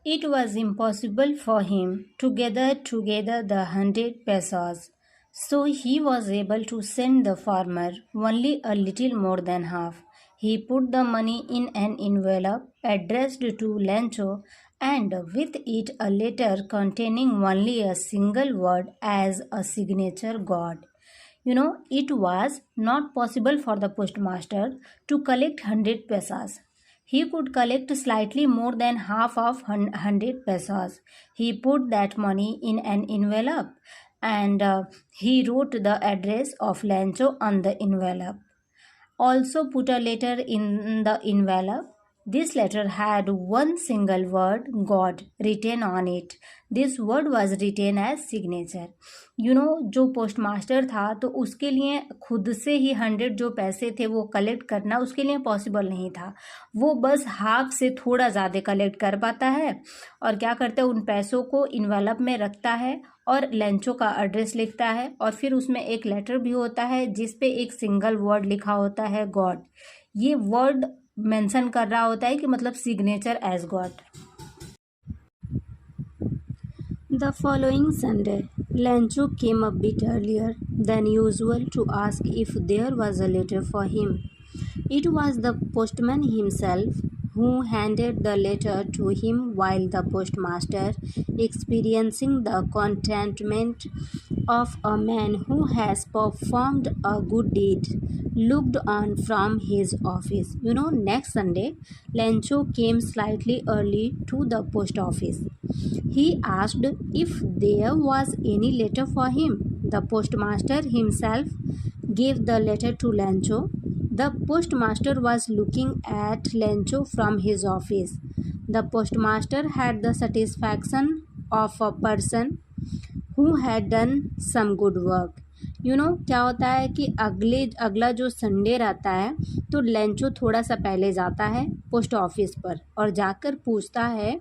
It was impossible for him to gather together the 100 pesos, so he was able to send the farmer only a little more than half. He put the money in an envelope addressed to Lancho and with it a letter containing only a single word as a signature God. It was not possible for the postmaster to collect 100 pesos. He could collect slightly more than half of 100 pesos. He put that money in an envelope and he wrote the address of Lancho on the envelope. Also put a letter in the envelope. This letter had one single word, God, written on it. This word was written as signature. जो postmaster था तो उसके लिए खुद से ही 100 जो पैसे थे वो कलेक्ट करना उसके लिए पॉसिबल नहीं था. वो बस हाफ से थोड़ा ज़्यादा कलेक्ट कर पाता है और क्या करता है, उन पैसों को इन्वेलप में रखता है और लेंचो का एड्रेस लिखता है और फिर उसमें एक लेटर भी होता है जिस पे एक सिंगल वर्ड लिखा होता है गॉड. ये वर्ड मेंशन कर रहा होता है कि मतलब signature as god. The following Sunday, Lancho came a bit earlier than usual to ask if there was a letter for him. It was the postman himself who handed the letter to him while the postmaster, experiencing the contentment of a man who has performed a good deed, looked on from his office. Next Sunday, Lancho came slightly early to the post office. He asked if there was any letter for him. The postmaster himself gave the letter to Lancho. The postmaster was looking at Lancho from his office. The postmaster had the satisfaction of a person who had done some good work. क्या होता है कि अगला जो Sunday रहता है तो Lencho थोड़ा सा पहले जाता है पोस्ट ऑफिस पर और जाकर पूछता है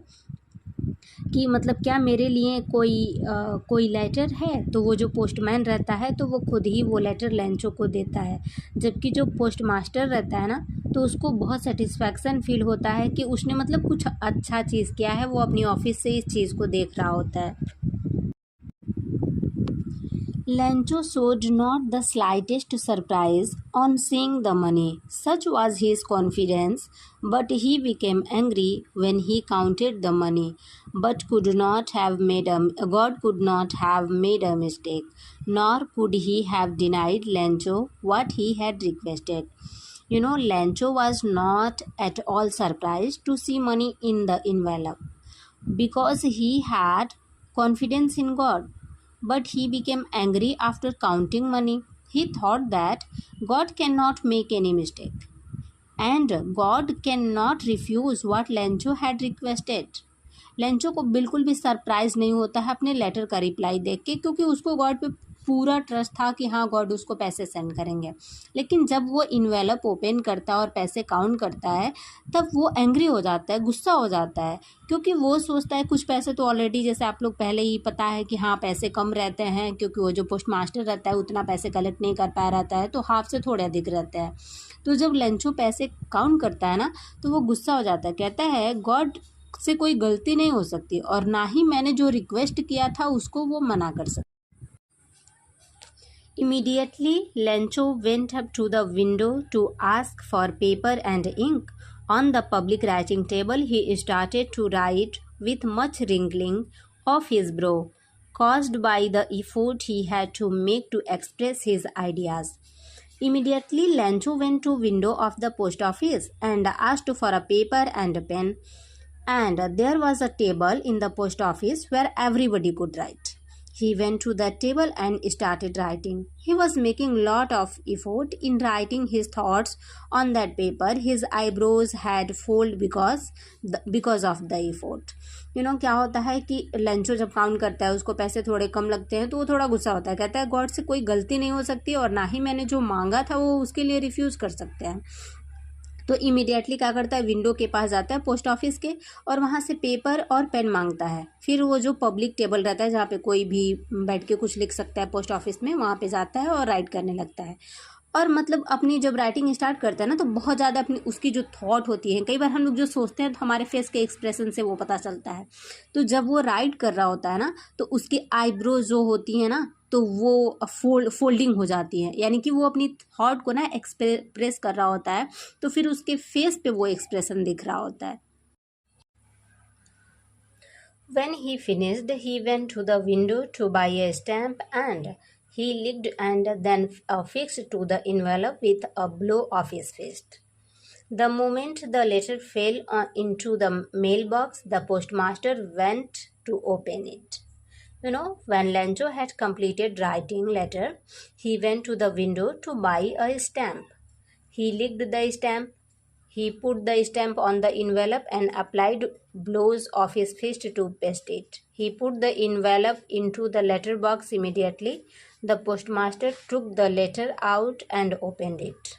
कि मतलब क्या मेरे लिए कोई लेटर है. तो वो जो पोस्टमैन रहता है तो वो खुद ही वो लेटर लेंचो को देता है. जबकि जो पोस्ट मास्टर रहता है ना तो उसको बहुत सेटिस्फैक्शन फील होता है कि उसने मतलब कुछ अच्छा चीज़ किया है. वो अपनी ऑफिस से इस चीज़ को देख रहा होता है. Lancho showed not the slightest surprise on seeing the money. Such was his confidence, but he became angry when he counted the money. But God could not have made a mistake, nor could he have denied Lancho what he had requested. Lancho was not at all surprised to see money in the envelope because he had confidence in God. But he became angry after counting money. He thought that God cannot make any mistake, and God cannot refuse what Lancho had requested. Lencho को बिल्कुल भी surprise नहीं होता है अपने letter का reply देख के, क्योंकि उसको गॉड पे पूरा ट्रस्ट था कि हाँ गॉड उसको पैसे सेंड करेंगे. लेकिन जब वो इन्वेलप ओपन करता है और पैसे काउंट करता है तब वो एंग्री हो जाता है, गुस्सा हो जाता है, क्योंकि वो सोचता है कुछ पैसे तो ऑलरेडी, जैसे आप लोग पहले ही पता है कि हाँ पैसे कम रहते हैं क्योंकि वो जो पोस्ट मास्टर रहता है उतना पैसे कलेक्ट नहीं कर पा रहता है तो हाफ से थोड़े अधिक रहते हैं. तो जब लेंचो पैसे काउंट करता है ना तो वो गुस्सा हो जाता है, कहता है गॉड से कोई गलती नहीं हो सकती और ना ही मैंने जो रिक्वेस्ट किया था उसको वो मना कर सकता. Immediately, Lancho went up to the window to ask for paper and ink. On the public writing table, he started to write with much wrinkling of his brow, caused by the effort he had to make to express his ideas. Immediately, Lancho went to window of the post office and asked for a paper and a pen. And there was a table in the post office where everybody could write. He went to that table and started writing. He was making lot of effort in writing his thoughts on that paper. His eyebrows had folded because of the effort. क्या होता है कि लंचो जब count करता है उसको पैसे थोड़े कम लगते हैं तो वो थोड़ा गुस्सा होता है, कहता है गॉड से कोई गलती नहीं हो सकती और ना ही मैंने जो मांगा था वो उसके लिए रिफ्यूज़ कर सकते हैं. तो इमीडिएटली क्या करता है, विंडो के पास जाता है पोस्ट ऑफिस के और वहाँ से पेपर और पेन मांगता है. फिर वो जो पब्लिक टेबल रहता है जहाँ पे कोई भी बैठ के कुछ लिख सकता है पोस्ट ऑफिस में, वहाँ पे जाता है और राइट करने लगता है. और मतलब अपनी जब राइटिंग स्टार्ट करते हैं ना तो बहुत ज़्यादा अपनी उसकी जो थॉट होती है, कई बार हम लोग जो सोचते हैं तो हमारे फेस के एक्सप्रेशन से वो पता चलता है। तो जब वो राइट कर रहा होता है ना तो उसकी आईब्रोज जो होती है ना तो वो फोल्डिंग हो जाती है, यानी कि वो अपनी थॉट को ना एक्सप्रेस कर रहा होता है, तो फिर उसके फेस पे वो एक्सप्रेशन दिख रहा होता है। When he finished, he went to the window to buy a stamp and he licked and then affixed to the envelope with a blow of his fist. The moment the letter fell into the mailbox, the postmaster went to open it. When Lancho had completed writing letter, he went to the window to buy a stamp. He licked the stamp. He put the stamp on the envelope and applied blows of his fist to paste it. He put the envelope into the letter box immediately. The postmaster took the letter out and opened it.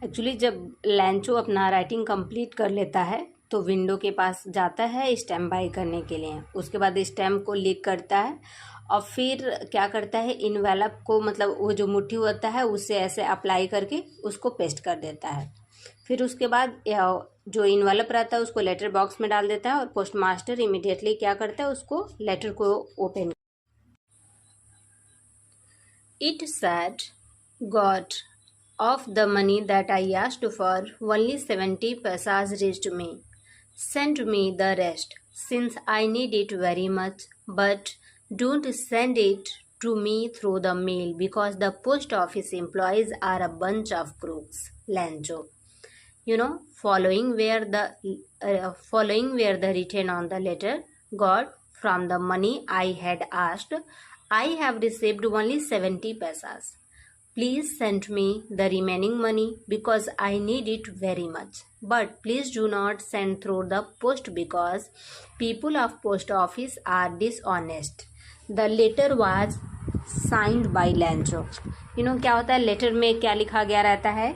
Actually जब लैंचो अपना writing complete कर लेता है तो window के पास जाता है stamp by करने के लिए। उसके बाद स्टैम्प को लीक करता है और फिर क्या करता है, इनवेलप को मतलब वो जो मुट्ठी होता है उससे ऐसे अप्लाई करके उसको पेस्ट कर देता है। फिर उसके बाद जो इनवेलप रहता है उसको लेटर बॉक्स में डाल देता है और पोस्ट मास्टर इमीडिएटली क्या करता है, उसको लेटर को open. It said, God of the money that I asked for, only 70 paisas reached me. Send me the rest, since I need it very much, but don't send it to me through the mail because the post office employees are a bunch of crooks. Lancho. Following where the written on the letter, God, from the money I had asked, I have received only 70 paisas. Please send me the remaining money because I need it very much. But please do not send through the post because people of post office are dishonest. The letter was signed by Lancho. क्या होता है letter में, क्या लिखा गया रहता है,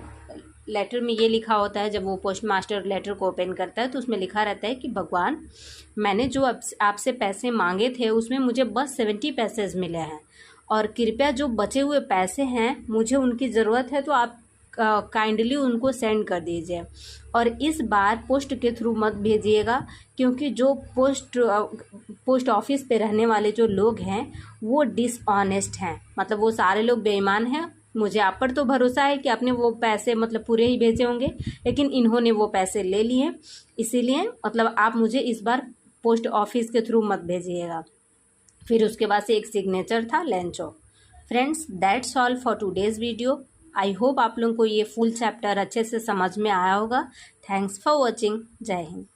letter में ये लिखा होता है, जब वो पोस्ट मास्टर लेटर को ओपन करता है तो उसमें लिखा रहता है कि भगवान, मैंने जो आपसे पैसे मांगे थे उसमें मुझे बस 70 पैसे मिले हैं और कृपया जो बचे हुए पैसे हैं मुझे उनकी ज़रूरत है, तो आप काइंडली उनको सेंड कर दीजिए और इस बार पोस्ट के थ्रू मत भेजिएगा क्योंकि जो पोस्ट ऑफिस पे रहने वाले जो लोग हैं वो डिसऑनेस्ट हैं, मतलब वो सारे लोग बेईमान हैं। मुझे आप पर तो भरोसा है कि आपने वो पैसे मतलब पूरे ही भेजे होंगे, लेकिन इन्होंने वो पैसे ले लिए, इसीलिए मतलब आप मुझे इस बार पोस्ट ऑफिस के थ्रू मत भेजिएगा। फिर उसके बाद से एक सिग्नेचर था लैंचो। Friends, that's all for today's video. I hope आप लोगों को ये फुल चैप्टर अच्छे से समझ में आया होगा। Thanks for watching. जय हिंद।